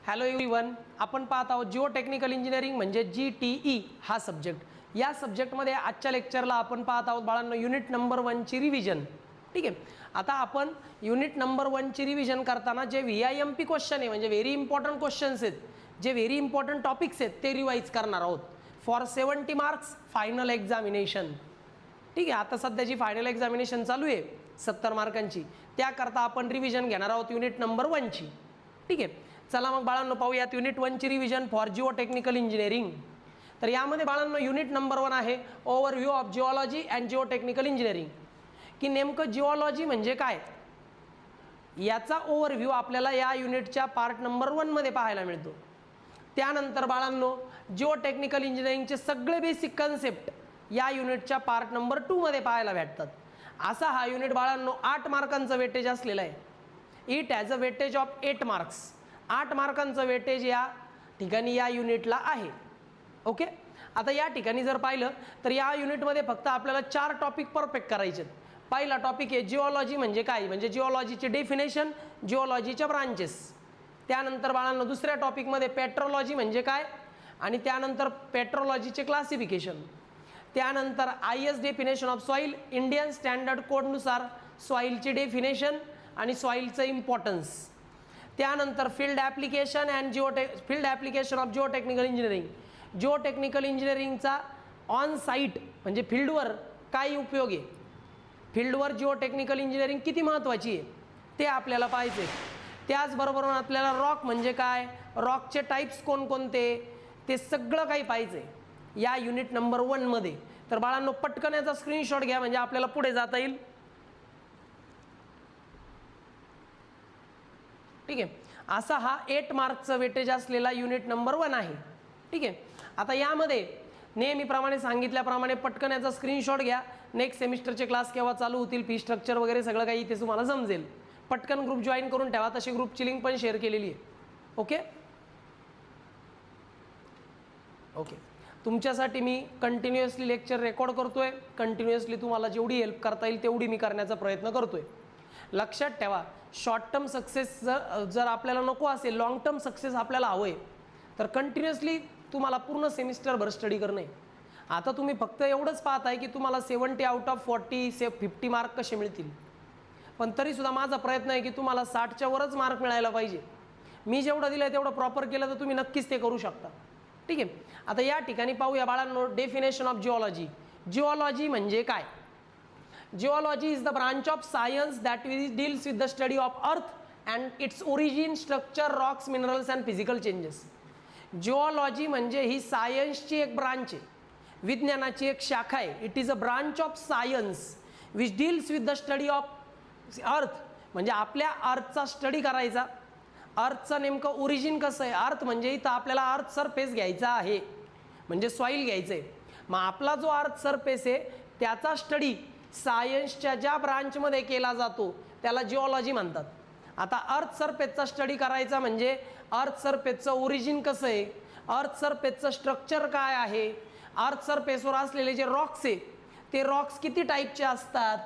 Hello everyone, आपण पाहत आहोत जिओ टेक्निकल इंजिनिअरिंग म्हणजे GTE हा सब्जेक्ट. या सब्जेक्टमध्ये आजच्या लेक्चरला आपण पाहत आहोत बाळांनो युनिट नंबर 1 ची रिव्हिजन. ठीक आहे. आता आपण युनिट नंबर 1 ची रिव्हिजन करताना जे VIMP क्वेश्चन आहे म्हणजे व्हेरी इम्पॉर्टंट क्वेश्चन्स आहेत, जे व्हेरी इम्पॉर्टंट टॉपिक्स आहेत ते रिवाइज करणार आहोत फॉर 70 मार्क्स फायनल एक्झामिनेशन. ठीक आहे. आता सध्याची फायनल एक्झामिनेशन चालू आहे 70 मार्कांची, त्याकरता आपण रिव्हिजन घेणार आहोत युनिट नंबर 1 ची. ठीक आहे. चला मग बाळांनो पाहूयात युनिट 1 ची revision for Jio technical engineering. तर यामध्ये बाळांनो युनिट नंबर 1 आहे overview of geology and Jio technical engineering. की नेमकं जिओलॉजी म्हणजे काय याचा ओव्हरव्ह्यू आपल्याला या युनिटच्या पार्ट नंबर 1 मध्ये पाहायला मिळतो. त्यानंतर बाळांनो जिओ टेक्निकल इंजिनिअरिंगचे सगळे बेसिक कन्सेप्ट या युनिटच्या पार्ट नंबर 2 मध्ये पाहायला भेटतात. असा हा युनिट बाळांनो 8 मार्कांचा वेटेज असलेला आहे. It has a weightage of 8 marks. 8 मार्कांचं वेटेज या ठिकाणी या युनिटला आहे. ओके. आता या ठिकाणी जर पाहिलं तर या युनिटमध्ये फक्त आपल्याला 4 टॉपिक परफेक्ट करायचे आहेत. पहिला टॉपिक आहे जिओलॉजी म्हणजे काय, म्हणजे जिओलॉजीची डेफिनेशन, जिओलॉजीच्या ब्रांचेस. त्यानंतर बाळांनो दुसऱ्या टॉपिकमध्ये पेट्रोलॉजी म्हणजे काय आणि त्यानंतर पेट्रोलॉजीचे क्लासिफिकेशन. त्यानंतर IS definition of soil, Indian standard कोडनुसार सॉईलची डेफिनेशन आणि सॉईलचं इम्पॉर्टन्स. त्यानंतर field application and field application of geotechnical engineering. Geotechnical इंजिनिअरिंगचा ऑन साईट म्हणजे फील्डवर काय उपयोग आहे, फील्डवर जिओ टेक्निकल इंजिनिअरिंग किती महत्त्वाची आहे ते आपल्याला पाहायचे. त्याचबरोबर आपल्याला रॉक म्हणजे काय, रॉकचे टाईप्स कोणकोणते ते सगळं काही पाहिजे या युनिट नंबर 1 मध्ये. तर बाळांनो पटकन याचा स्क्रीनशॉट घ्या म्हणजे आपल्याला पुढे जाता येईल. ठीक आहे. असा हा 8 मार्कचा वेटेज असलेला युनिट नंबर 1 आहे. ठीक आहे. आता यामध्ये नेहमीप्रमाणे सांगितल्याप्रमाणे पटकन याचा स्क्रीनशॉट घ्या. नेक्स्ट सेमिस्टरचे क्लास केव्हा चालू होतील, फी स्ट्रक्चर वगैरे सगळं काही इथे तुम्हाला समजेल. पटकन ग्रुप जॉईन करून ठेवा, तशी ग्रुपची लिंक पण शेअर केलेली आहे. Okay okay. तुमच्यासाठी मी कंटिन्युअसली लेक्चर रेकॉर्ड करतोय, कंटिन्युअसली तुम्हाला जेवढी हेल्प करता येईल तेवढी मी करण्याचा प्रयत्न करतोय. लक्षात ठेवा, शॉर्ट टर्म सक्सेस जर आपल्याला नको असेल, लॉंग टर्म सक्सेस आपल्याला हवं आहे, तर कंटिन्युअसली तुम्हाला पूर्ण सेमिस्टरभर स्टडी करणं आहे. आता तुम्ही फक्त एवढंच पाहताय की तुम्हाला 70 आउट ऑफ 40 50 मार्क कसे मिळतील, पण तरीसुद्धा माझा प्रयत्न आहे की तुम्हाला 60च्या वरच मार्क मिळायला पाहिजे. मी जेवढं दिलं आहे तेवढं प्रॉपर केलं तर तुम्ही नक्कीच ते करू शकता. ठीक आहे. आता या ठिकाणी पाहूया बाळांनो डेफिनेशन ऑफ जिओलॉजी. जिओलॉजी म्हणजे काय. Geology is the branch of science that deals with the study of earth and its origin, structure, Roxx, minerals and physical changes. Geology म्हणजे ही सायन्सची एक ब्रांच आहे, विज्ञानाची एक शाखा आहे. It is a branch of science which deals with the study of earth, म्हणजे आपल्या अर्थचा स्टडी करायचा. अर्थचं नेमकं ओरिजिन कसं आहे, अर्थ म्हणजे इथं आपल्याला अर्थ सरफेस घ्यायचा आहे म्हणजे सॉईल घ्यायचं आहे. मग आपला जो अर्थ सरफेस आहे त्याचा स्टडी सायन्सच्या ज्या ब्रांचमध्ये केला जातो त्याला जिओलॉजी म्हणतात. आता अर्थ सरफेसचा स्टडी करायचा म्हणजे अर्थ सरफेसचं ओरिजिन कसं आहे, अर्थ सरफेसचं स्ट्रक्चर काय आहे, अर्थ सरफेसवर असलेले जे रॉक्स आहे ते रॉक्स किती टाईपचे असतात,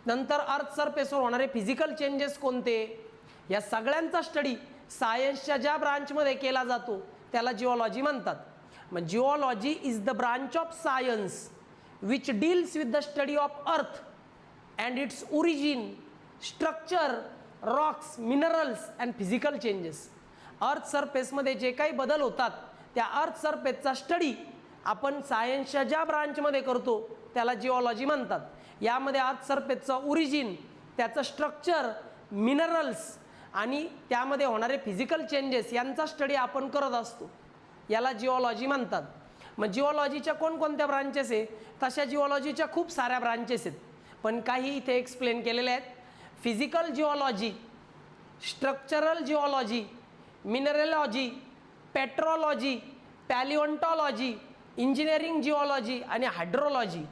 नंतर अर्थ सरफेसवर होणारे फिजिकल चेंजेस कोणते, या सगळ्यांचा स्टडी सायन्सच्या ज्या ब्रांचमध्ये केला जातो त्याला जिओलॉजी म्हणतात. मग geology is the branch of science which deals with the study of earth and its origin, structure, Roxx, minerals and physical changes. अर्थ सरफेसमध्ये जे काही बदल होतात त्या अर्थ सरफेसचा स्टडी आपण सायन्सच्या ज्या ब्रांचमध्ये करतो त्याला जिओलॉजी म्हणतात. यामध्ये अर्थ सरफेसचं ओरिजिन, त्याचं स्ट्रक्चर, मिनरल्स आणि त्यामध्ये होणारे फिजिकल चेंजेस यांचा स्टडी आपण करत असतो, याला जिओलॉजी म्हणतात. मग जिओलॉजीच्या कोणकोणत्या ब्रांचेस आहे, तशा जिओलॉजीच्या खूप साऱ्या ब्रांचेस आहेत, पण काही इथे एक्सप्लेन केलेल्या आहेत. Physical geology, structural geology, mineralogy, petrology, palaeontology, engineering geology आणि हायड्रोलॉजी.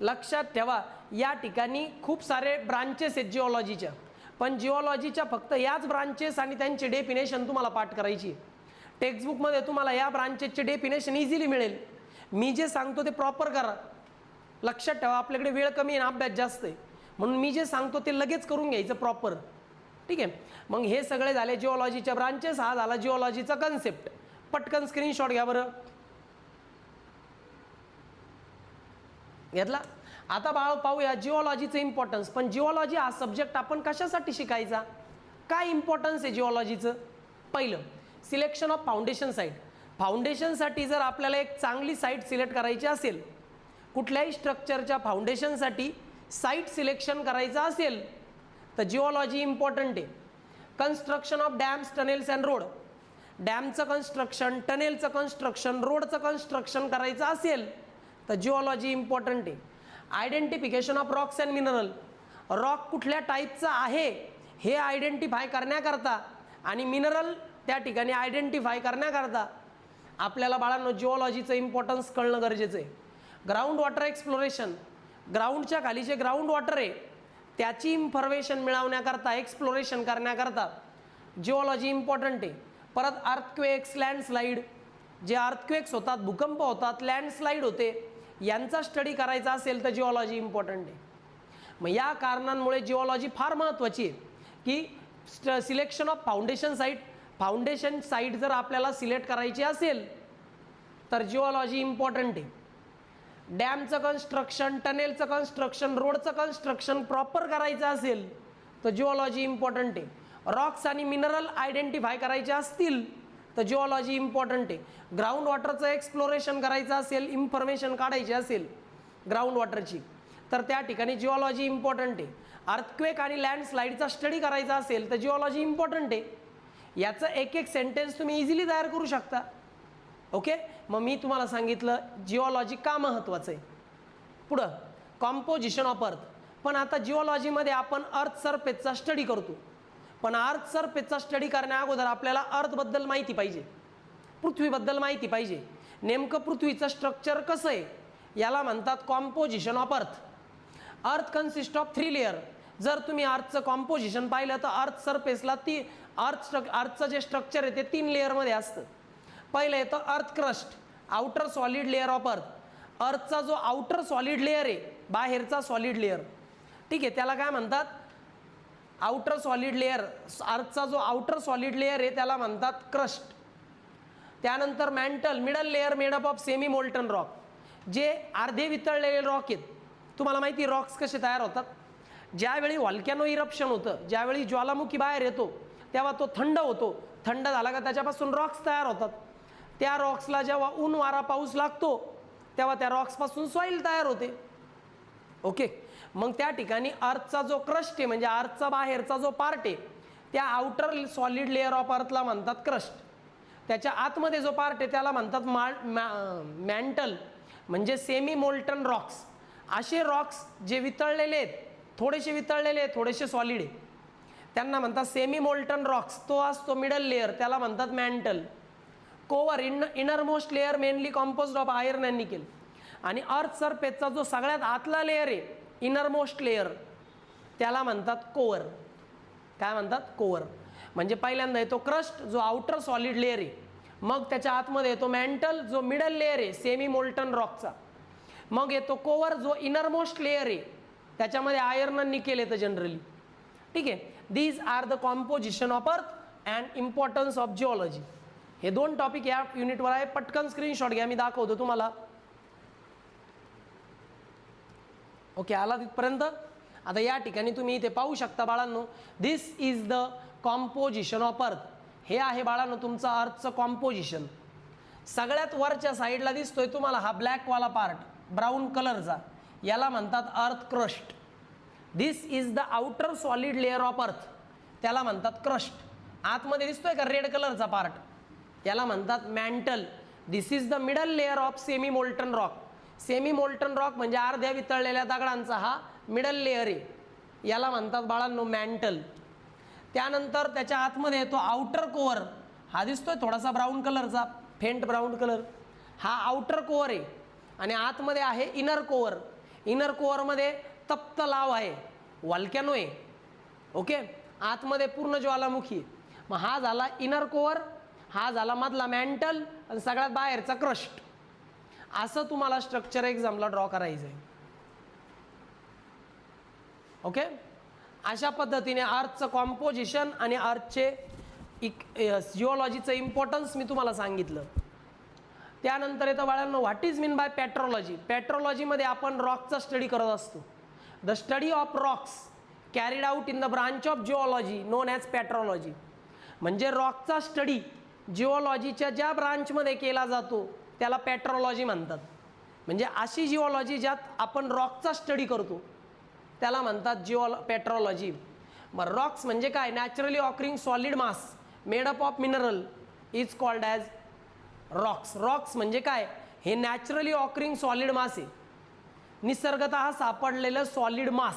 लक्षात ठेवा या ठिकाणी खूप सारे ब्रांचेस आहेत जिओलॉजीच्या, पण जिओलॉजीच्या फक्त याच ब्रांचेस आणि त्यांची डेफिनेशन तुम्हाला पाठ करायची आहे. टेक्स्टबुकमध्ये तुम्हाला या ब्रांचेसचे डेफिनेशन इझिली मिळेल. मी जे सांगतो ते प्रॉपर करा. लक्षात ठेवा आपल्याकडे वेळ कमी आहे आणि अभ्यास जास्त आहे, म्हणून मी जे सांगतो ते लगेच करून घ्यायचं प्रॉपर. ठीक आहे. मग हे सगळे झाले जिओलॉजीच्या ब्रांचेस, हा झाला जिओलॉजीचा कन्सेप्ट. पटकन स्क्रीनशॉट घ्या बरं. घेतला. आता पाहूया जिओलॉजीचं इम्पॉर्टन्स. पण जिओलॉजी हा सब्जेक्ट आपण कशासाठी शिकायचा, काय इम्पॉर्टन्स आहे जिओलॉजीचं. पहिलं, सिलेक्शन ऑफ फाउंडेशन साईट. फाउंडेशनसाठी जर आपल्याला एक चांगली साईट सिलेक्ट करायची असेल, कुठल्याही स्ट्रक्चरच्या फाउंडेशनसाठी साईट सिलेक्शन करायचं असेल तर जिओलॉजी इम्पॉर्टंट आहे. Construction of dams, tunnels and road. डॅमचं कन्स्ट्रक्शन, टनेलचं कन्स्ट्रक्शन, रोडचं कन्स्ट्रक्शन करायचं असेल तर जिओलॉजी इम्पॉर्टंट आहे. Identification of rocks and mineral. Rock कुठल्या टाईपचा आहे हे आयडेंटिफाय करण्याकरता आणि मिनरल त्या ठिकाणी आयडेंटिफाय करण्याकरता आपल्याला बाळांनो जिओलॉजीचं इम्पॉर्टन्स कळणं गरजेचं आहे. Ground water exploration. ग्राउंडच्या खाली जे ग्राउंड वॉटर आहे त्याची इन्फॉर्मेशन मिळवण्याकरता, एक्सप्लोरेशन करण्याकरता जिओलॉजी इम्पॉर्टंट आहे. परत अर्थक्वेक्स, लँडस्लाईड. जे अर्थक्वेक्स होतात, भूकंप होतात, लँडस्लाईड होते, यांचा स्टडी करायचा असेल तर जिओलॉजी इम्पॉर्टंट आहे. मग या कारणांमुळे जिओलॉजी फार महत्त्वाची आहे की selection of foundation site. Foundation site जर आपल्याला सिलेक्ट करायची असेल तर जिओलॉजी इम्पॉर्टंट आहे. डॅमचं कन्स्ट्रक्शन, टनेलचं कन्स्ट्रक्शन, रोडचं कन्स्ट्रक्शन प्रॉपर करायचं असेल तर जिओलॉजी इम्पॉर्टंट आहे. रॉक्स आणि मिनरल आयडेंटिफाय करायचे असतील तर जिओलॉजी इम्पॉर्टंट आहे. ग्राउंड वॉटरचं एक्सप्लोरेशन करायचं असेल, इन्फॉर्मेशन काढायची असेल ग्राउंड वॉटरची तर त्या ठिकाणी जिओलॉजी इम्पॉर्टंट आहे. अर्थक्वेक आणि लँडस्लाईडचा स्टडी करायचा असेल तर जिओलॉजी इम्पॉर्टंट आहे. याचं एक एक सेंटेन्स तुम्ही इझिली तयार करू शकता. ओके. मग मी तुम्हाला सांगितलं जिओलॉजी का महत्त्वाचं आहे. पुढं कॉम्पोजिशन ऑफ अर्थ. पण आता जिओलॉजीमध्ये आपण अर्थ सरफेसचा स्टडी करतो, पण अर्थ सरफेसचा स्टडी करण्या अगोदर आपल्याला अर्थबद्दल माहिती पाहिजे, पृथ्वीबद्दल माहिती पाहिजे. नेमकं पृथ्वीचं स्ट्रक्चर कसं आहे याला म्हणतात कॉम्पोजिशन ऑफ अर्थ. अर्थ कन्सिस्ट ऑफ 3 लेअर. जर तुम्ही अर्थचं कॉम्पोजिशन पाहिलं तर अर्थ सरफेसला अर्थचं जे स्ट्रक्चर आहे ते 3 लेअरमध्ये असतं. पहिलं येतं earth crust, outer solid layer of earth. अर्थचा जो आउटर सॉलिड लेअर आहे, बाहेरचा सॉलिड लेअर, ठीक आहे, त्याला काय म्हणतात आउटर सॉलिड लेअर. अर्थचा जो आउटर सॉलिड लेअर आहे त्याला म्हणतात क्रस्ट. त्यानंतर mantle, middle layer made up of semi molten rock. जे अर्धे वितळलेले रॉक आहेत. तुम्हाला माहिती रॉक्स कसे तयार होतात. ज्यावेळी व्हॉल्कॅनो इरप्शन होतं, ज्यावेळी ज्वालामुखी बाहेर येतो तेव्हा तो थंड होतो. थंड झाला का त्याच्यापासून रॉक्स तयार होतात. त्या रॉक्सला जेव्हा ऊन, वारा, पाऊस लागतो तेव्हा त्या रॉक्सपासून सॉईल तयार होते. ओके. मग त्या ठिकाणी अर्थचा जो क्रस्ट आहे म्हणजे अर्थचा बाहेरचा जो पार्ट आहे त्या आउटर सॉलिड लेअर ऑफ अर्थला म्हणतात क्रस्ट. त्याच्या आतमध्ये जो पार्ट आहे त्याला म्हणतात मॅन्टल म्हणजे सेमी मोल्टन रॉक्स. असे रॉक्स जे वितळलेले आहेत, थोडेसे वितळलेले आहेत, थोडेसे सॉलिड आहे, त्यांना म्हणतात सेमी मोल्टन रॉक्स. तो असतो मिडल लेअर, त्याला म्हणतात mantle. Core, innermost layer mainly composed of iron and nickel. आणि अर्थ सरफेसचा जो सगळ्यात आतला लेअर आहे इनरमोस्ट लेअर त्याला म्हणतात कोवर. काय म्हणतात? कोवर. म्हणजे पहिल्यांदा येतो क्रस्ट जो आउटर सॉलिड लेअर आहे, मग त्याच्या आतमध्ये येतो मॅन्टल जो मिडल लेअर आहे सेमी मोल्टन रॉकचा, मग येतो कोवर जो इनरमोस्ट लेअर आहे त्याच्यामध्ये आयर्न अँड निकेल येतं जनरली. ठीक आहे. These are the composition of earth and importance of geology. हे 2 टॉपिक या युनिटवर आहे. पटकन स्क्रीनशॉट घ्या, मी दाखवतो तुम्हाला. ओके, आला तिथपर्यंत. आता या ठिकाणी तुम्ही इथे पाहू शकता बाळांनो, this is the composition of earth. हे आहे बाळांनो तुमचं अर्थचं कॉम्पोजिशन. सगळ्यात वरच्या साईडला दिसतोय तुम्हाला हा ब्लॅकवाला पार्ट ब्राऊन कलरचा, याला म्हणतात earth crust. This is the outer solid layer of अर्थ, त्याला म्हणतात क्रस्ट. आतमध्ये दिसतोय का रेड कलरचा पार्ट, याला म्हणतात mantle. This is the middle layer of semi molten rock. Semi molten rock म्हणजे अर्ध्या वितळलेल्या दगडांचा हा मिडल लेअर आहे, याला म्हणतात बाळांनो मॅन्टल. त्यानंतर त्याच्या आतमध्ये येतो आउटर कोअर. हा दिसतोय थोडासा ब्राऊन कलरचा, फेंट ब्राऊन कलर, हा आउटर कोअर आहे. आणि आतमध्ये आहे इनर कोअर. इनर कोअरमध्ये तप्त लाव आहे, व्हॉल्कॅनो आहे. ओके. आतमध्ये पूर्ण ज्वालामुखी. मग हा झाला इनर कोअर, हा झाला मधला मॅन्टल आणि सगळ्यात बाहेरचा क्रस्ट. असं तुम्हाला स्ट्रक्चर एक्झामला ड्रॉ करायचं आहे. ओके. अशा पद्धतीने अर्थचं कॉम्पोजिशन आणि अर्थचे जिओलॉजीचं इम्पॉर्टन्स मी तुम्हाला सांगितलं. त्यानंतर येतं बाळांनो what is mean by petrology. पेट्रोलॉजीमध्ये आपण रॉकचा स्टडी करत असतो. The study of rocks carried out in the branch of geology known as petrology. म्हणजे रॉकचा स्टडी जिओलॉजीच्या ज्या ब्रांचमध्ये केला जातो त्याला पेट्रोलॉजी म्हणतात. म्हणजे अशी जिओलॉजी ज्यात आपण रॉकचा स्टडी करतो त्याला म्हणतात पेट्रोलॉजी. मग रॉक्स म्हणजे काय? Naturally occurring solid mass made up of mineral is called as Roxx. Roxx म्हणजे काय? हे नॅचरली ऑकरिंग सॉलिड मास आहे, निसर्गतः सापडलेलं solid mass.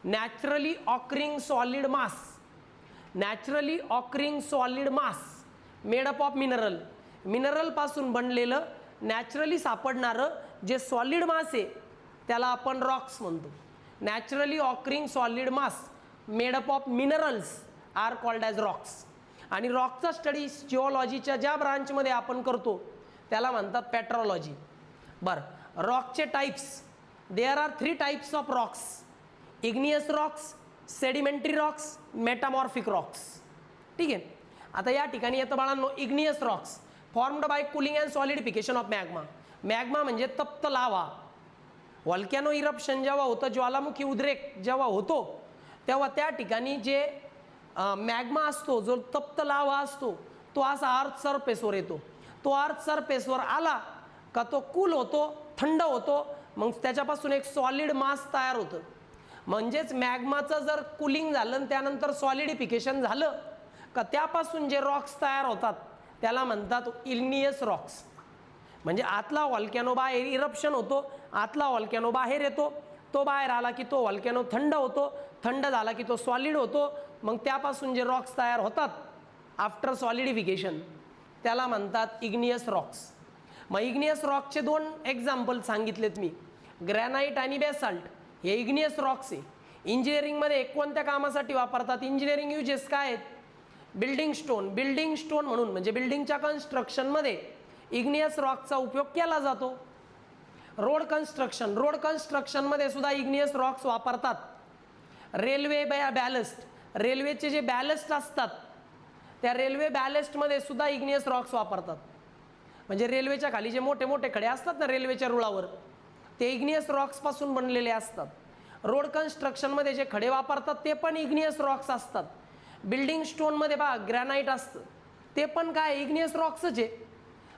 Naturally occurring solid mass, naturally occurring solid mass made up of mineral. मिनरलपासून बनलेलं नॅचरली सापडणारं जे solid मास आहे त्याला आपण रॉक्स म्हणतो. Naturally occurring solid mass made up of minerals are called as rocks. आणि रॉकचा स्टडी जिओलॉजीच्या ज्या ब्रांचमध्ये आपण करतो त्याला म्हणतात पेट्रोलॉजी. बरं, रॉकचे types. There are 3 types of rocks. Igneous rocks, sedimentary rocks, metamorphic rocks. ठीक आहे. आता या ठिकाणी येतं बाळांनो igneous rocks formed by cooling and solidification of magma. Magma म्हणजे तप्त लावा. व्हॉल्कॅनो इरप्शन जेव्हा होतं, ज्वालामुखी उद्रेक जेव्हा होतो तेव्हा त्या ठिकाणी जे मॅग्मा असतो, जो तप्त लावा असतो, तो असा अर्थ सरफेसवर येतो. तो अर्थ सरफेसवर आला का तो कूल होतो, थंड होतो, मग त्याच्यापासून एक सॉलिड मास तयार होतं. म्हणजेच मॅग्माचं जर कूलिंग झालं आणि त्यानंतर सॉलिडिफिकेशन झालं का त्यापासून जे रॉक्स तयार होतात त्याला म्हणतात इग्नियस रॉक्स. म्हणजे आतला व्हॉल्कॅनो बाहेर इरप्शन होतो, आतला व्हॉल्कॅनो बाहेर येतो, तो बाहेर आला की तो व्हॉल्कॅनो थंड होतो, थंड झाला की तो सॉलिड होतो, मग त्यापासून जे रॉक्स तयार होतात आफ्टर सॉलिडिफिकेशन त्याला म्हणतात इग्नियस रॉक्स. मग इग्नियस रॉकचे 2 एक्झाम्पल सांगितलेत मी, ग्रॅनाइट आणि बेसाल्ट. हे इग्नियस रॉक्स आहे. इंजिनिअरिंगमध्ये कोणत्या कामासाठी वापरतात? इंजिनिअरिंग युजेस काय आहेत? Building stone. बिल्डिंग स्टोन म्हणून म्हणजे बिल्डिंगच्या कन्स्ट्रक्शनमध्ये इग्नियस रॉकचा उपयोग केला जातो. रोड कन्स्ट्रक्शन, रोड कन्स्ट्रक्शनमध्ये सुद्धा इग्नियस रॉक्स वापरतात. रेल्वे बॅलस्ट, रेल्वेचे जे बॅलस्ट असतात त्या रेल्वे बॅलस्टमध्ये सुद्धा इग्नियस रॉक्स वापरतात. म्हणजे रेल्वेच्या खाली जे मोठे मोठे खडे असतात ना रेल्वेच्या रुळावर, ते इग्नियस रॉक्सपासून बनलेले असतात. रोड कन्स्ट्रक्शनमध्ये जे खडे वापरतात ते पण इग्नियस रॉक्स असतात. बिल्डिंग स्टोनमध्ये ग्रॅनाइट असतं, ते पण काय इग्नियस रॉक्सच आहे.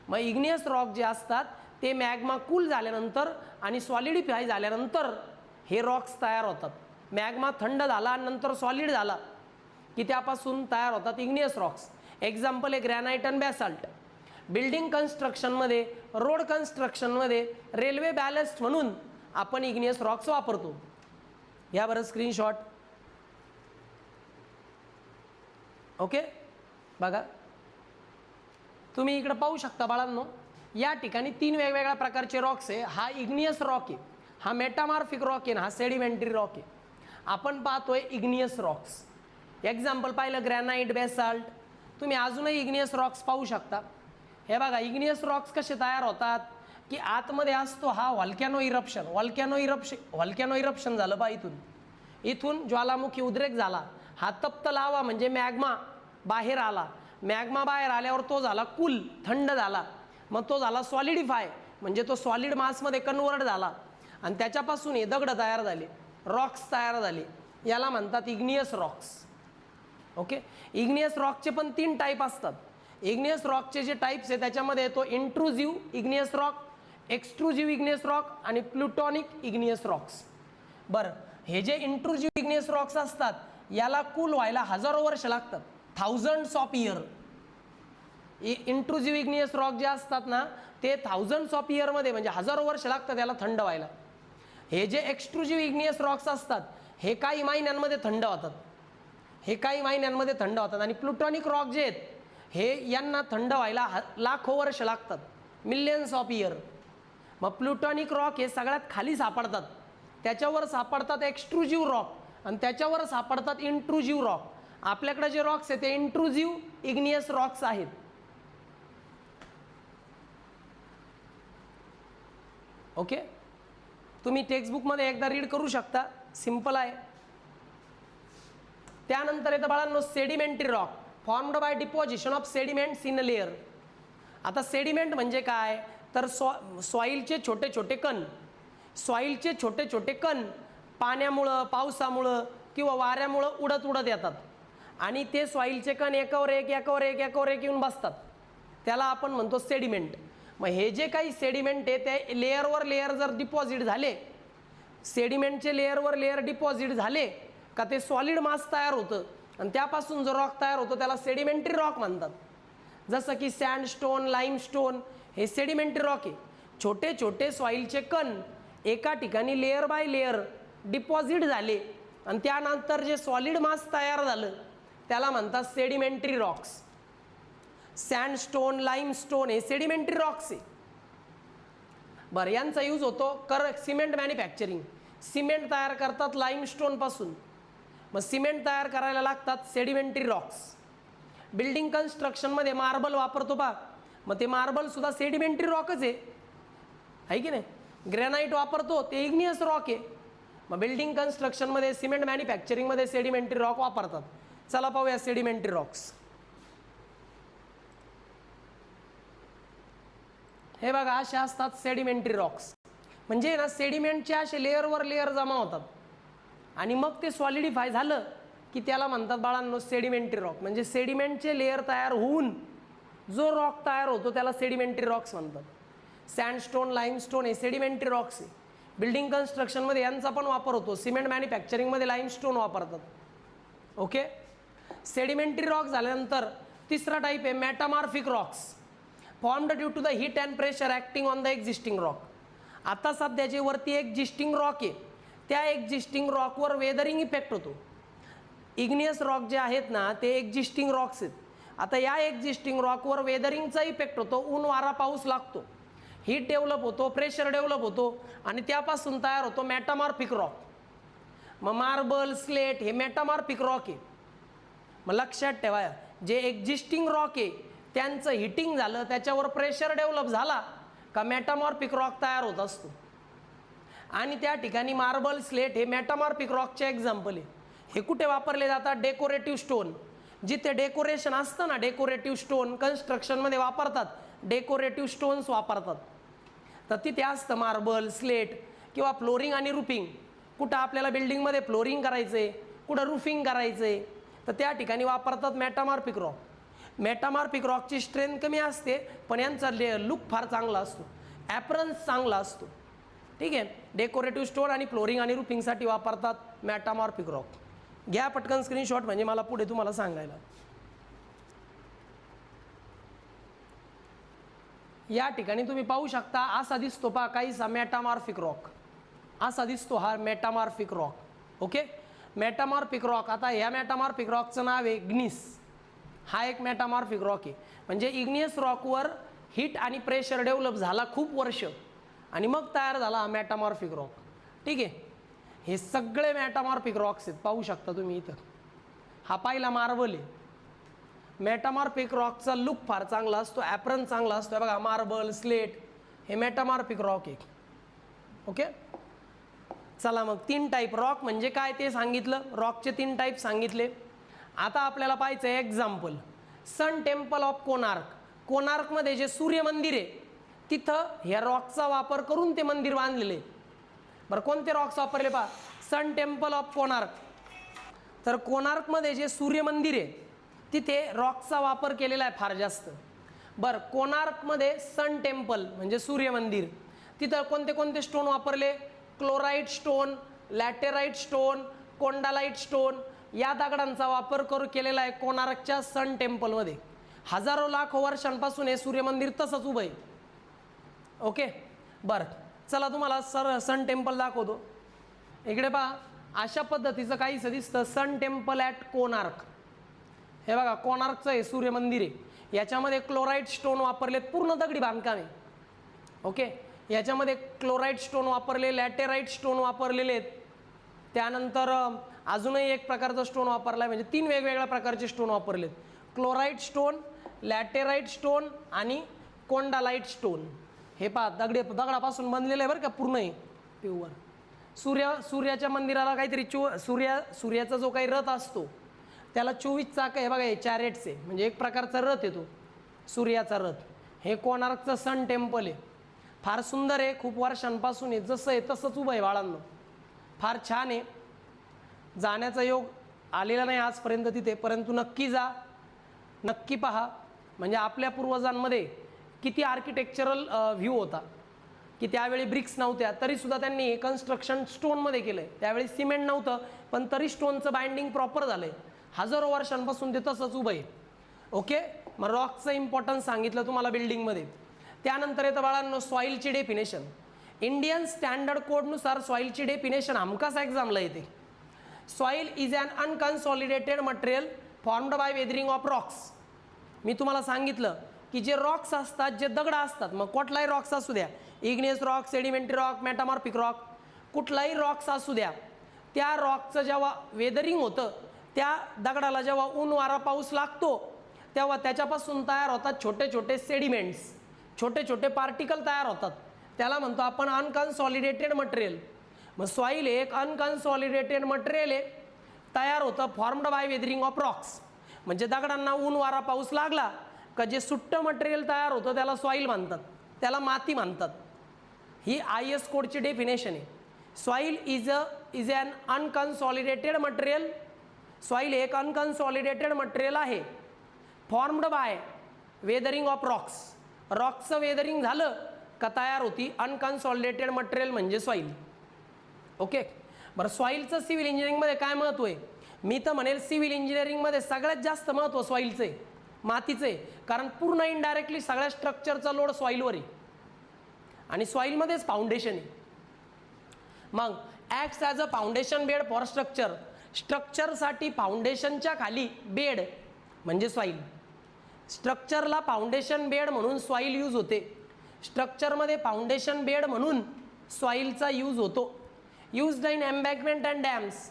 मग इग्नियस रॉक जे असतात ते मॅग्मा कूल झाल्यानंतर आणि सॉलिडिफाय झाल्यानंतर हे रॉक्स तयार होतात. मॅग्मा थंड झाला आणि नंतर सॉलिड झाला की त्यापासून तयार होतात इग्नियस रॉक्स. एक्झाम्पल आहे ग्रॅनाइट आणि बॅसाल्ट. बिल्डिंग कन्स्ट्रक्शनमध्ये, रोड कन्स्ट्रक्शनमध्ये, रेल्वे बॅलस्ट म्हणून आपण इग्नियस रॉक्स वापरतो. या बरं स्क्रीनशॉट. ओके, बघा तुम्ही इकडे पाहू शकता बाळांनो, या ठिकाणी 3 वेगवेगळ्या प्रकारचे रॉक्स आहे. हा इग्नियस रॉक आहे, हा मेटामॉर्फिक रॉक आहे, हा सेडिमेंटरी रॉक आहे. आपण पाहतोय इग्नियस रॉक्स. एक्झाम्पल पाहिलं ग्रॅनाइट, बेसाल्ट. तुम्ही अजूनही इग्नियस रॉक्स पाहू शकता. हे बघा इग्नियस रॉक्स कसे तयार होतात की आतमध्ये असतो हा व्हॉल्कॅनो इरप्शन. व्हॉल्कॅनो इरप्शन झालं बा, इथून ज्वालामुखी उद्रेक झाला, हा तप्त लावा म्हणजे मॅग्मा बाहेर आला. मॅग्मा बाहेर आल्यावर तो झाला कूल, थंड झाला, मग तो झाला सॉलिडिफाय म्हणजे तो सॉलिड मासमध्ये कन्वर्ट झाला आणि त्याच्यापासून हे दगड तयार झाले, रॉक्स तयार झाले. याला म्हणतात इग्नियस रॉक्स. ओके, इग्नियस रॉकचे पण 3 टाईप असतात. इग्नियस रॉकचे जे टाईप्स आहे त्याच्यामध्ये येतो इंट्रुझिव्ह इग्नियस रॉक, एक्सट्रुझिव्ह इग्नियस रॉक आणि प्लुटॉनिक इग्नियस रॉक्स. बरं, हे जे इंट्रुझिव्ह इग्नियस रॉक्स असतात याला कूल व्हायला हजारो वर्ष लागतात, thousands of year. Intrusive igneous rock जे असतात ना ते थाउजंड्स ऑफ इयरमध्ये म्हणजे हजारो वर्ष लागतात याला थंड व्हायला. हे जे एक्सट्रुझिव्ह इग्नियस रॉक्स असतात हे काही महिन्यांमध्ये थंड होतात, हे काही महिन्यांमध्ये थंड होतात. आणि प्लुटॉनिक रॉक जे आहेत हे यांना थंड व्हायला लाखो वर्ष लागतात, मिलियन्स ऑफ इयर. मग प्लुटॉनिक रॉक हे सगळ्यात खाली सापडतात, त्याच्यावर सापडतात एक्सट्रुझिव्ह रॉक आणि त्याच्यावर सापडतात इंट्रुझिव्ह रॉक. आपल्याकडे जे रॉक्स आहेत ते इंट्रुझिव्ह इग्नियस रॉक्स आहेत. ओके, तुम्ही टेक्स्टबुकमध्ये एकदा रीड करू शकता, सिंपल आहे. त्यानंतर येतं बाळांनो sedimentary rock, formed by deposition of sediments in a layer. आता सेडिमेंट म्हणजे काय, तर सॉईलचे छोटे छोटे कण, सॉईलचे छोटे छोटे कण पाण्यामुळं, पावसामुळं किंवा वाऱ्यामुळं उडत उडत येतात आणि ते सॉईलचे कण एकावर एक एकावर एक एकावर एक येऊन बसतात, त्याला आपण म्हणतो सेडिमेंट. मग हे जे काही सेडिमेंट आहे ते लेअरवर लेअर जर डिपॉझिट झाले, सेडिमेंटचे लेअरवर लेअर डिपॉझिट झाले का ते सॉलिड मास तयार होतं आणि त्यापासून जो रॉक तयार होतो त्याला सेडिमेंटरी रॉक म्हणतात. जसं की सँडस्टोन, लाईमस्टोन हे सेडिमेंटरी रॉक आहे. छोटे छोटे सॉईलचे कण एका ठिकाणी लेअर बाय लेअर डिपॉझिट झाले आणि त्यानंतर जे सॉलिड मास तयार झालं त्याला म्हणतात सेडिमेंटरी रॉक्स. सँडस्टोन, लाईमस्टोन हे सेडिमेंटरी रॉक्स आहे. बरं, यांचा यूज होतो सिमेंट मॅन्युफॅक्चरिंग. सिमेंट तयार करतात लाईमस्टोन पासून, मग सिमेंट तयार करायला लागतात सेडिमेंटरी रॉक्स. बिल्डिंग कन्स्ट्रक्शनमध्ये मार्बल वापरतो बा, मग ते मार्बल सुद्धा सेडिमेंटरी रॉकच आहे की नाही. ग्रॅनाइट वापरतो ते इग्नियस रॉक आहे. मग बिल्डिंग कन्स्ट्रक्शनमध्ये, सिमेंट मॅन्युफॅक्चरिंगमध्ये सेडिमेंटरी रॉक वापरतात. चला पाहूया सेडिमेंटरी रॉक्स. हे बघा असे असतात सेडिमेंटरी रॉक्स. म्हणजे ना सेडिमेंटचे असे लेअरवर लेअर जमा होतात आणि मग ते सॉलिडिफाय झालं की त्याला म्हणतात बाळांनो सेडिमेंटरी रॉक. म्हणजे सेडिमेंटचे लेअर तयार होऊन जो रॉक तयार होतो त्याला सेडिमेंटरी रॉक्स म्हणतात. सँडस्टोन, लाईमस्टोन हे सेडिमेंटरी रॉक्स आहे. बिल्डिंग कन्स्ट्रक्शनमध्ये यांचा पण वापर होतो. सिमेंट मॅन्युफॅक्चरिंगमध्ये लाईमस्टोन वापरतात. ओके, सेडिमेंटरी रॉक झाल्यानंतर तिसरा टाईप आहे metamorphic rocks, formed due to the heat and pressure acting on the existing rock. आता सध्या जे वरती एक्झिस्टिंग रॉक आहे त्या एक्झिस्टिंग रॉकवर वेदरिंग इफेक्ट होतो. इग्नियस रॉक जे आहेत ना ते एक्झिस्टिंग रॉक्स आहेत. आता या एक्झिस्टिंग रॉकवर वेदरिंगचा इफेक्ट होतो, ऊन वारा पाऊस लागतो, हीट डेव्हलप होतो, प्रेशर डेव्हलप होतो आणि त्यापासून तयार होतो मेटामॉर्फिक रॉक. मग मार्बल, स्लेट हे मेटामॉर्फिक रॉक आहे. मग लक्षात ठेवा, जे एक्झिस्टिंग रॉक आहे त्यांचं हिटिंग झालं, त्याच्यावर प्रेशर डेव्हलप झाला का मेटामॉर्फिक रॉक तयार होत असतो. आणि त्या ठिकाणी मार्बल, स्लेट हे मेटामॉर्फिक रॉकचे एक्झाम्पल आहे. हे कुठे वापरले जातात, डेकोरेटिव्ह स्टोन. जिथे डेकोरेशन असतं ना, डेकोरेटिव्ह स्टोन कन्स्ट्रक्शनमध्ये वापरतात, डेकोरेटिव्ह स्टोन्स वापरतात. तर तिथे असतं मार्बल, स्लेट किंवा फ्लोरिंग आणि रुफिंग. कुठं आपल्याला बिल्डिंगमध्ये फ्लोरिंग करायचं आहे, कुठं रुफिंग करायचं आहे, तर त्या ठिकाणी वापरतात मेटामॉर्फिक रॉक. मेटामॉर्फिक रॉकची स्ट्रेंथ कमी असते पण यांचा लुक फार चांगला असतो, ॲपरन्स चांगला असतो. ठीक आहे, डेकोरेटिव्ह स्टोन आणि फ्लोरिंग आणि रुफिंगसाठी वापरतात मेटामॉर्फिक रॉक. घ्या पटकन स्क्रीनशॉट म्हणजे मला पुढे तुम्हाला सांगायला. या ठिकाणी तुम्ही पाहू शकता असा दिसतो पहा काहीसा मेटामॉर्फिक रॉक, असा दिसतो हा metamorphic rock. Okay, metamorphic rock. आता ह्या मेटामॉर्फिक रॉकचं नाव आहे ग्नीस. हा एक मेटामॉर्फिक रॉक आहे. म्हणजे इग्नियस रॉकवर हीट आणि प्रेशर डेव्हलप झाला खूप वर्ष आणि मग तयार झाला हा मेटामॉर्फिक रॉक. ठीक आहे, हे सगळे मेटामॉर्फिक रॉक्स आहेत, पाहू शकता तुम्ही इथं. हा पहिला मार्बल आहे. मेटामॉर्फिक रॉकचा लुक फार चांगला असतो, ॲपरन्स चांगला असतो. बघा मार्बल, स्लेट हे मेटामॉर्फिक रॉक आहे. ओके, चला मग 3 टाईप रॉक म्हणजे काय ते सांगितलं, रॉकचे 3 टाईप सांगितले. आता आपल्याला पाहायचं आहे example. Sun temple of Konark. कोणार्कमध्ये जे सूर्य मंदिर आहे तिथं ह्या रॉकचा वापर करून ते मंदिर बांधलेले. बरं, कोणते रॉक्स वापरले पहा, सन टेम्पल ऑफ कोणार्क. तर कोणार्कमध्ये जे सूर्य मंदिर आहे तिथे रॉकचा वापर केलेला आहे फार जास्त. बरं, कोणार्कमध्ये सन टेम्पल म्हणजे सूर्य मंदिर, तिथं कोणते कोणते स्टोन वापरले, क्लोराईट स्टोन, लॅटेराईट स्टोन, कोंडालाईट स्टोन या दगडांचा वापर केलेला आहे कोणार्कच्या सन टेम्पलमध्ये. हजारो लाखो वर्षांपासून हे सूर्य मंदिर तसंच उभं आहे. ओके, बरं चला तुम्हाला सन टेम्पल दाखवतो. इकडे पहा अशा पद्धतीचं काहीसं दिसतं सन टेम्पल ॲट कोणार्क. हे बघा कोणार्कचं हे सूर्य मंदिर आहे. याच्यामध्ये क्लोराईट स्टोन वापरलेत, पूर्ण दगडी बांधकाम आहे. ओके, याच्यामध्ये क्लोराईट स्टोन वापरले, लॅटेराईट स्टोन वापरलेले आहेत. त्यानंतर अजूनही एक प्रकारचा स्टोन वापरला आहे, म्हणजे 3 वेगवेगळ्या प्रकारचे स्टोन वापरलेत. क्लोराईट स्टोन, लॅटेराईट स्टोन आणि कोंडालाईट स्टोन. हे पहा दगडापासून बनलेलं आहे बरं का, पूर्ण आहे प्युअर. सूर्याच्या मंदिराला काहीतरी सूर्याचा जो काही रथ असतो त्याला 24 चाक आहे बघा, हे चॅरेट्स आहे, म्हणजे एक प्रकारचा रथ आहे तो, सूर्याचा रथ. हे कोणार्कचं सन टेम्पल आहे, फार सुंदर आहे, खूप वर्षांपासून आहे, जसं आहे तसंच उभं आहे बाळांनो, फार छान आहे. जाण्याचा योग आलेला नाही आजपर्यंत तिथे, परंतु नक्की जा, नक्की पहा. म्हणजे आपल्या पूर्वजांमध्ये किती आर्किटेक्चरल व्ह्यू होता, की त्यावेळी ब्रिक्स नव्हत्या तरीसुद्धा त्यांनी हे कन्स्ट्रक्शन स्टोनमध्ये केलं आहे. त्यावेळी सिमेंट नव्हतं, पण तरी स्टोनचं बाइंडिंग प्रॉपर झालं आहे, हजारो वर्षांपासून ते तसंच उभं आहे. ओके, मग रॉकचं इम्पॉर्टन्स सांगितलं तुम्हाला बिल्डिंगमध्ये. त्यानंतर येतं बाळांनो सॉईलची डेफिनेशन. इंडियन स्टँडर्ड कोडनुसार सॉईलची डेफिनेशन हमखास एक्झामला येते. Soil is an unconsolidated material formed by weathering of rocks. मी तुम्हाला सांगितलं की जे रॉक्स असतात, जे दगड असतात, मग कुठलाही रॉक्स असू द्या, igneous rock, sedimentary rock, metamorphic rock, कुठलाही रॉक्स असू द्या, त्या रॉकचं जेव्हा वेदरिंग होतं, त्या दगडाला जेव्हा ऊन वारा पाऊस लागतो तेव्हा त्याच्यापासून तयार होतात छोटे छोटे सेडिमेंट्स, छोटे छोटे पार्टिकल तयार होतात, त्याला म्हणतो आपण अनकन्सॉलिडेटेड मटेरियल. मग सॉईल एक अनकन्सॉलिडेटेड मटेरियल आहे, तयार होतं formed by weathering of Roxx. म्हणजे दगडांना ऊन वारा पाऊस लागला का जे सुट्ट मटेरियल तयार होतं त्याला सॉईल म्हणतात, त्याला माती म्हणतात. ही IS कोडची डेफिनेशन आहे. Soil is an unconsolidated material. Soil एक अनकन्सॉलिडेटेड मटेरियल आहे, formed by weathering of rocks. रॉक्सचं वेदरिंग झालं का तयार होती अनकन्सॉलिडेटेड मटेरियल म्हणजे सॉईल. ओके, बरं सॉईलचं सिव्हिल इंजिनिअरिंगमध्ये काय महत्त्व आहे? मी तर म्हणेल सिव्हिल इंजिनिअरिंगमध्ये सगळ्यात जास्त महत्त्व सॉईलचं आहे, मातीचं आहे, कारण पूर्ण इनडायरेक्टली सगळ्या स्ट्रक्चरचा लोड सॉईलवर आहे आणि सॉईलमध्येच फाउंडेशन आहे. मग acts as a foundation bed for structure. स्ट्रक्चरसाठी फाउंडेशनच्या खाली बेड म्हणजे सॉईल. स्ट्रक्चरला फाउंडेशन बेड म्हणून सॉईल यूज होते. स्ट्रक्चरमध्ये फाउंडेशन बेड म्हणून सॉईलचा यूज होतो. Used in embankment and dams.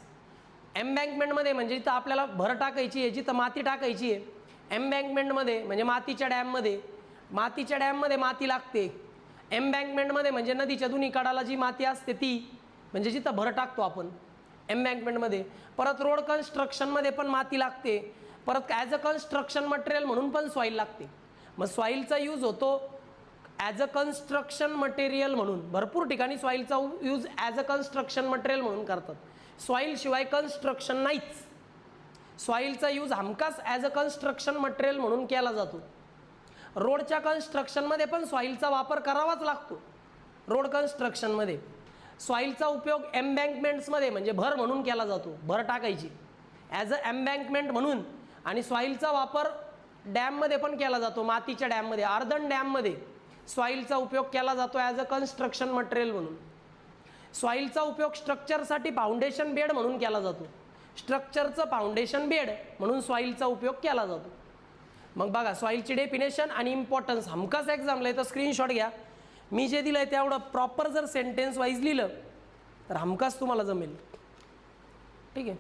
एम्बँकमेंटमध्ये म्हणजे जिथं आपल्याला भर टाकायची आहे, जिथं माती टाकायची आहे, एम्बँकमेंटमध्ये म्हणजे मातीच्या डॅममध्ये, मातीच्या डॅममध्ये माती लागते. एम्बँकमेंटमध्ये म्हणजे नदीच्या दोन्ही कडाला जी माती असते ती, म्हणजे जिथं भर टाकतो आपण एम्बँकमेंटमध्ये. परत रोड कन्स्ट्रक्शनमध्ये पण माती लागते. परत ॲज अ कन्स्ट्रक्शन मटेरियल म्हणून पण सॉईल लागते. मग सॉईलचा यूज होतो ॲज अ कन्स्ट्रक्शन मटेरियल म्हणून. भरपूर ठिकाणी सॉईलचा use as a construction material म्हणून करतात. सॉईलशिवाय कन्स्ट्रक्शन नाहीच. सॉईलचा यूज हमखास ॲज अ कन्स्ट्रक्शन मटेरियल म्हणून केला जातो. रोडच्या कन्स्ट्रक्शनमध्ये पण सॉईलचा वापर करावाच लागतो. रोड कन्स्ट्रक्शनमध्ये सॉईलचा उपयोग एम्बँकमेंट्समध्ये म्हणजे भर म्हणून केला जातो, भर टाकायची ॲज अ एम्बँकमेंट म्हणून. आणि सॉईलचा वापर डॅममध्ये पण केला जातो, मातीच्या डॅममध्ये, अर्धन डॅममध्ये सॉईलचा उपयोग केला जातो ॲज अ कन्स्ट्रक्शन मटेरियल म्हणून. सॉईलचा उपयोग स्ट्रक्चरसाठी फाउंडेशन बेड म्हणून केला जातो. स्ट्रक्चरचं फाउंडेशन बेड म्हणून सॉईलचा उपयोग केला जातो. मग बघा सॉईलची डेफिनेशन आणि इम्पॉर्टन्स हमखास एक्झामला आहे, तर स्क्रीनशॉट घ्या. मी जे दिलं आहे तेवढं प्रॉपर जर सेंटेन्स वाईज लिहिलं तर हमखास तुम्हाला जमेल. ठीक आहे.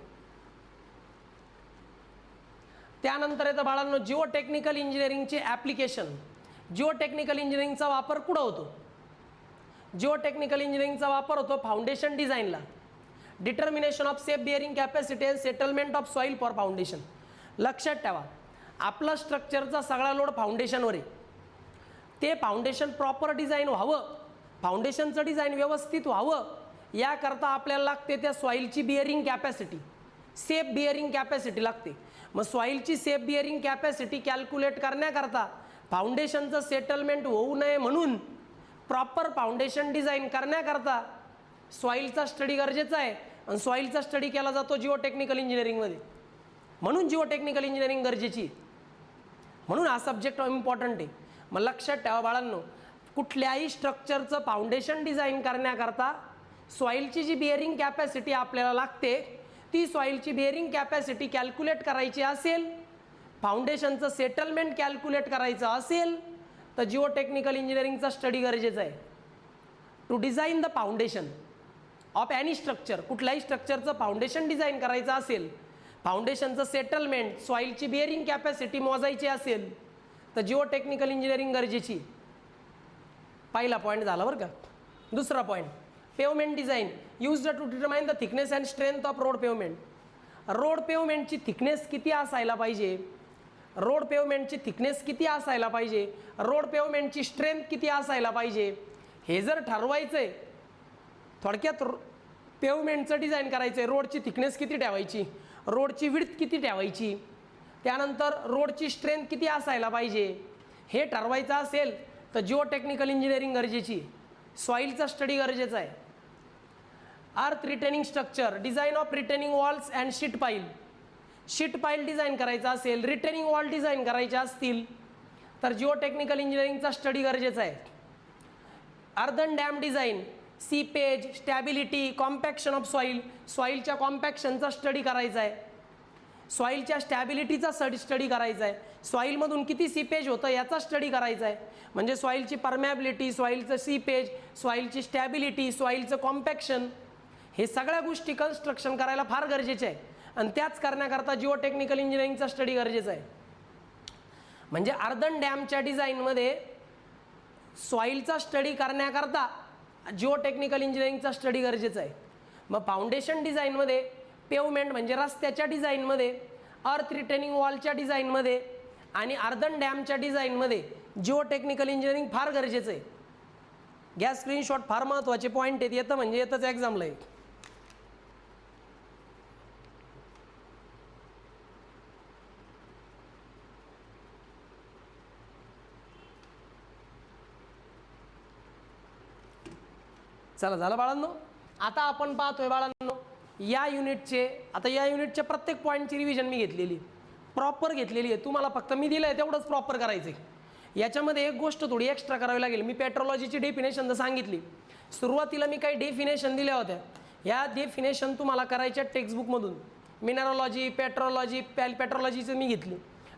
त्यानंतर येतं बाळांनो जिओ टेक्निकल इंजिनिअरिंगचे ॲप्लिकेशन. जिओ टेक्निकल इंजिनिअरिंगचा वापर कुठं होतो? जिओ टेक्निकल इंजिनिअरिंगचा वापर होतो फाउंडेशन डिझाईनला. Determination of safe bearing capacity and settlement of soil for foundation. लक्षात ठेवा, आपला स्ट्रक्चरचा सगळा लोड फाउंडेशनवर आहे. ते फाउंडेशन प्रॉपर डिझाईन व्हावं, फाउंडेशनचं डिझाईन व्यवस्थित व्हावं, याकरता आपल्याला लागते त्या सॉईलची bearing capacity, safe bearing capacity लागते. मग सॉईलची सेफ बिअरिंग कॅपॅसिटी कॅल्क्युलेट करण्याकरता फाउंडेशनचं सेटलमेंट होऊ नये म्हणून प्रॉपर फाउंडेशन डिझाईन करण्याकरता सॉईलचा स्टडी गरजेचा आहे. आणि सॉईलचा स्टडी केला जातो जिओ टेक्निकल इंजिनिअरिंगमध्ये. म्हणून जिओ टेक्निकल इंजिनिअरिंग गरजेची, म्हणून हा सब्जेक्ट इम्पॉर्टंट आहे. मग लक्षात ठेवा बाळांनो, कुठल्याही स्ट्रक्चरचं फाउंडेशन डिझाईन करण्याकरता सॉईलची जी बिअरिंग कॅपॅसिटी आपल्याला लागते, ती सॉईलची बिअरिंग कॅपॅसिटी कॅल्क्युलेट करायची असेल, फाउंडेशनचं सेटलमेंट कॅल्क्युलेट करायचं असेल, तर जिओ टेक्निकल इंजिनिअरिंगचा स्टडी गरजेचा आहे. To design the foundation of any structure. कुठल्याही स्ट्रक्चरचं फाउंडेशन डिझाईन करायचं असेल, फाउंडेशनचं सेटलमेंट, सॉईलची बिअरिंग कॅपॅसिटी मोजायची असेल, तर जिओ टेक्निकल इंजिनिअरिंग गरजेची. पहिला पॉईंट झाला बरं का. दुसरा point, pavement design used to determine the thickness and strength of road pavement. Road पेवमेंटची थिकनेस किती असायला पाहिजे, रोड पेवमेंटची थिकनेस किती असायला पाहिजे, रोड पेवमेंटची स्ट्रेंथ किती असायला पाहिजे, हे जर ठरवायचं आहे. थोडक्यात पेवमेंटचं डिझाईन करायचं आहे, रोडची थिकनेस किती ठेवायची, रोडची विड्थ किती ठेवायची, त्यानंतर रोडची स्ट्रेंथ किती असायला पाहिजे, हे ठरवायचं असेल तर जिओ टेक्निकल इंजिनिअरिंग गरजेची, सॉईलचा स्टडी गरजेचा आहे. अर्थ retaining structure, design of retaining walls and sheet पाईल, शीट पाईल डिझाईन करायचा असेल, रिटेनिंग वॉल डिझाईन करायचे असतील तर जिओ टेक्निकल इंजिनिअरिंगचा स्टडी गरजेचा आहे. Earthen dam design, seepage, stability, compaction of soil, सॉईलच्या कॉम्पॅक्शनचा स्टडी करायचा आहे, सॉईलच्या स्टॅबिलिटीचा स्टडी करायचा आहे, सॉईलमधून किती सीपेज होतं याचा स्टडी करायचा आहे. म्हणजे सॉईलची परमॅबिलिटी, सॉईलचं सीपेज, सॉईलची स्टॅबिलिटी, सॉईलचं कॉम्पॅक्शन, हे सगळ्या गोष्टी कन्स्ट्रक्शन करायला फार गरजेचे आहे आणि त्याच करण्याकरता जिओ टेक्निकल इंजिनिअरिंगचा स्टडी गरजेचा आहे. म्हणजे अर्धन डॅमच्या डिझाईनमध्ये सॉईलचा स्टडी करण्याकरता जिओ टेक्निकल इंजिनिअरिंगचा स्टडी गरजेचा आहे. मग फाउंडेशन डिझाईनमध्ये, पेवमेंट म्हणजे रस्त्याच्या डिझाईनमध्ये, अर्थ रिटेनिंग वॉलच्या डिझाईनमध्ये आणि अर्धन डॅमच्या डिझाईनमध्ये जिओ टेक्निकल इंजिनिअरिंग फार गरजेचं आहे. घ्या स्क्रीनशॉट, फार महत्त्वाचे पॉईंट आहेत, येतं म्हणजे येतच एक्झामला आहे. चला झालं बाळांनो. आता आपण पाहतोय बाळांनो या युनिटचे प्रत्येक पॉईंटची रिव्हिजन मी घेतलेली, प्रॉपर घेतलेली आहे. तुम्हाला फक्त मी दिलं आहे तेवढंच प्रॉपर करायचं आहे. याच्यामध्ये एक गोष्ट थोडी एक्स्ट्रा करावी लागेल. मी पेट्रोलॉजीची डेफिनेशन तर सांगितली, सुरुवातीला मी काही डेफिनेशन दिल्या होत्या. या डेफिनेशन तुम्हाला करायच्या टेक्स्टबुकमधून. मिनरॉलॉजी, पेट्रोलॉजी, पेट्रोलॉजीचं मी घेतली,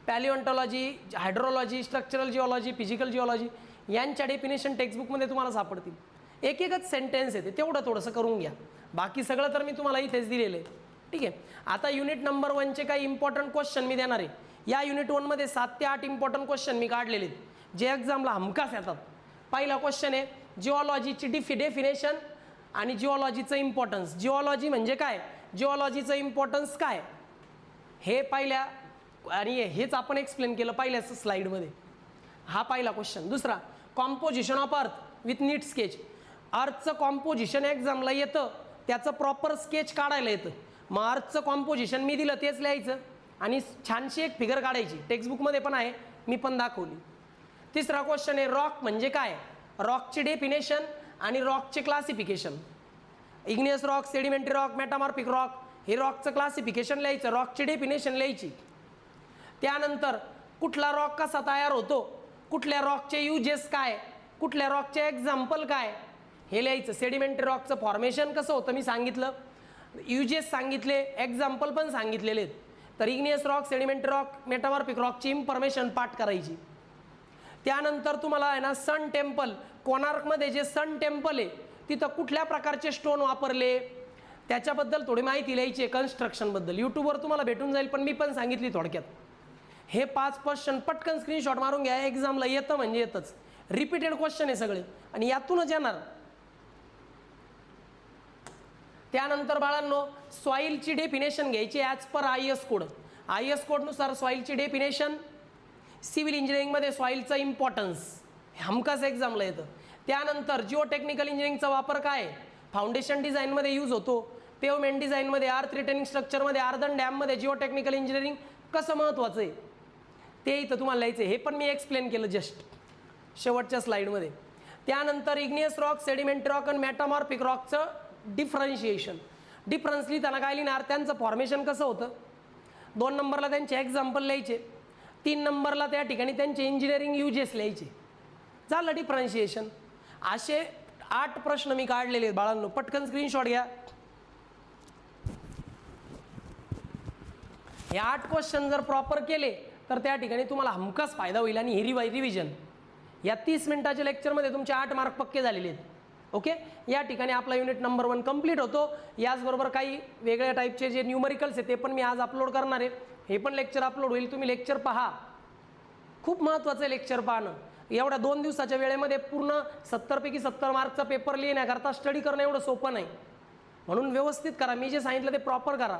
palaeontology, hydrology, structural geology, physical geology यांच्या डेफिनेशन टेक्स्टबुकमध्ये तुम्हाला सापडतील. एक एकच सेंटेन्स येते, तेवढं थोडंसं करून घ्या. बाकी सगळं तर मी तुम्हाला इथेच दिलेलं आहे. ठीक आहे. आता युनिट नंबर 1चे काही इम्पॉर्टंट क्वेश्चन मी देणार आहे. या युनिट 1मध्ये 7 ते 8 इम्पॉर्टंट क्वेश्चन मी काढलेले आहेत जे एक्झामला हमखास येतात. पहिला क्वेश्चन आहे जिओलॉजीची डेफिनेशन आणि जिओलॉजीचं इम्पॉर्टन्स. जिओलॉजी म्हणजे काय, जिओलॉजीचं इम्पॉर्टन्स काय, हे पहिल्या आणि हेच आपण एक्सप्लेन केलं पहिल्या स्लाईडमध्ये. हा पहिला क्वेश्चन. दुसरा, composition of earth with neat sketch. अर्थचं कॉम्पोजिशन एक्झामला येतं, त्याचं प्रॉपर स्केच काढायला येतं. मग अर्थचं कॉम्पोजिशन मी दिलं तेच लिहायचं आणि छानशी एक फिगर काढायची. टेक्स्टबुकमध्ये पण आहे, मी पण दाखवली. तिसरा क्वेश्चन आहे रॉक म्हणजे काय, रॉकची डेफिनेशन आणि रॉकचे classification. Igneous rock, sedimentary rock, metamorphic rock, हे रॉकचं क्लासिफिकेशन लिहायचं, रॉकची डेफिनेशन लिहायची. त्यानंतर कुठला रॉक कसा तयार होतो, कुठल्या रॉकचे युजेस काय, कुठल्या रॉकचे एक्झाम्पल काय, हे लिहायचं. सेडिमेंटरी रॉकचं फॉर्मेशन कसं होतं मी सांगितलं, युजेस सांगितले, एक्झाम्पल पण सांगितलेले आहेत. तर igneous rock, sedimentary rock, metamorphic रॉकची इन्फॉर्मेशन पाठ करायची. त्यानंतर तुम्हाला आहे ना सन टेम्पल, कोणार्कमध्ये जे सन टेम्पल आहे तिथं कुठल्या प्रकारचे स्टोन वापरले त्याच्याबद्दल थोडी माहिती लिहायची आहे. कन्स्ट्रक्शनबद्दल यूट्यूबवर तुम्हाला भेटून जाईल, पण मी पण सांगितली थोडक्यात. हे 5 क्वेश्चन पटकन स्क्रीनशॉट मारून घ्या, एक्झामला येतं म्हणजे येतंच. रिपीटेड क्वेश्चन आहे सगळे आणि यातूनच येणार. त्यानंतर बाळांनो सॉईलची डेफिनेशन घ्यायची as per IS code. IS कोडनुसार सॉईलची डेफिनेशन, सिव्हिल इंजिनिअरिंगमध्ये सॉईलचं इम्पॉर्टन्स हमखास एक्झामला येतं. त्यानंतर जिओ टेक्निकल इंजिनिअरिंगचा वापर काय, फाउंडेशन डिझाईनमध्ये यूज होतो, पेवमेंट डिझाईनमध्ये, अर्थ रिटेनिंग स्ट्रक्चरमध्ये, अर्धन डॅममध्ये जिओ टेक्निकल इंजिनिअरिंग कसं महत्त्वाचं आहे ते इथं तुम्हाला लिहायचं आहे. हे पण मी एक्सप्लेन केलं जस्ट शेवटच्या स्लाईडमध्ये. त्यानंतर इग्नियस रॉक, सेडिमेंटरी रॉक आणि मेटामॉर्फिक रॉकचं डिफरन्शिएशन. डिफरन्स लिहिताना काय लिहिणार, त्यांचं फॉर्मेशन कसं होतं. 2 नंबरला त्यांचे एक्झाम्पल लिहायचे. 3 नंबरला त्या ठिकाणी त्यांचे इंजिनिअरिंग युजेस लिहायचे. झालं डिफरन्शिएशन. असे 8 प्रश्न मी काढलेले आहेत बाळांनो, पटकन स्क्रीनशॉट घ्या. हे 8 क्वेश्चन जर प्रॉपर केले तर त्या ठिकाणी तुम्हाला हमखास फायदा होईल. आणि ही रिव्हिजन या 30 मिनिटाच्या लेक्चरमध्ये तुमचे 8 मार्क पक्के झालेले आहेत. ओके, या ठिकाणी आपला युनिट नंबर 1 कंप्लीट होतो. याचबरोबर काही वेगळ्या टाईपचे जे न्यूमरिकल्स आहेत ते पण मी आज अपलोड करणार आहे. हे पण लेक्चर अपलोड होईल, तुम्ही लेक्चर पहा. खूप महत्त्वाचं आहे लेक्चर पाहणं. एवढ्या 2 दिवसाच्या वेळेमध्ये पूर्ण 70 पैकी 70 मार्कचा पेपर लिहिण्याकरता स्टडी करणं एवढं सोपं नाही. म्हणून व्यवस्थित करा, मी जे सांगितलं ते प्रॉपर करा.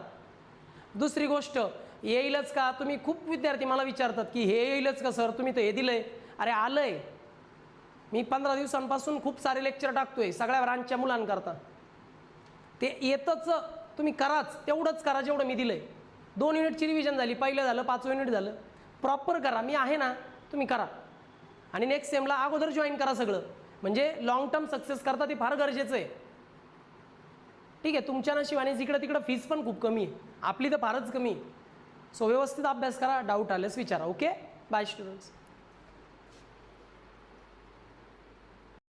दुसरी गोष्ट, येईलच का, तुम्ही खूप विद्यार्थी मला विचारतात की हे येईलच का सर, तुम्ही तर हे दिलंय. अरे आलंय, मी 15 दिवसांपासून खूप सारे लेक्चर टाकतोय सगळ्या ब्रांचच्या मुलांकरता. ते येतच, तुम्ही कराच, तेवढंच करा जेवढं मी दिलंय. 2 युनिटची रिव्हिजन झाली, पहिलं झालं, 5वं युनिट झालं, प्रॉपर करा. मी आहे ना, तुम्ही करा. आणि नेक्स्ट सेमला अगोदर जॉईन करा सगळं, म्हणजे लॉंग टर्म सक्सेस करता ते फार गरजेचं आहे. ठीक आहे, तुमच्या नशिबाने जिकडं तिकडं फीस पण खूप कमी आहे, आपली तर फारच कमी आहे. सो व्यवस्थित अभ्यास करा, डाऊट आल्यास विचारा. Okay, bye students.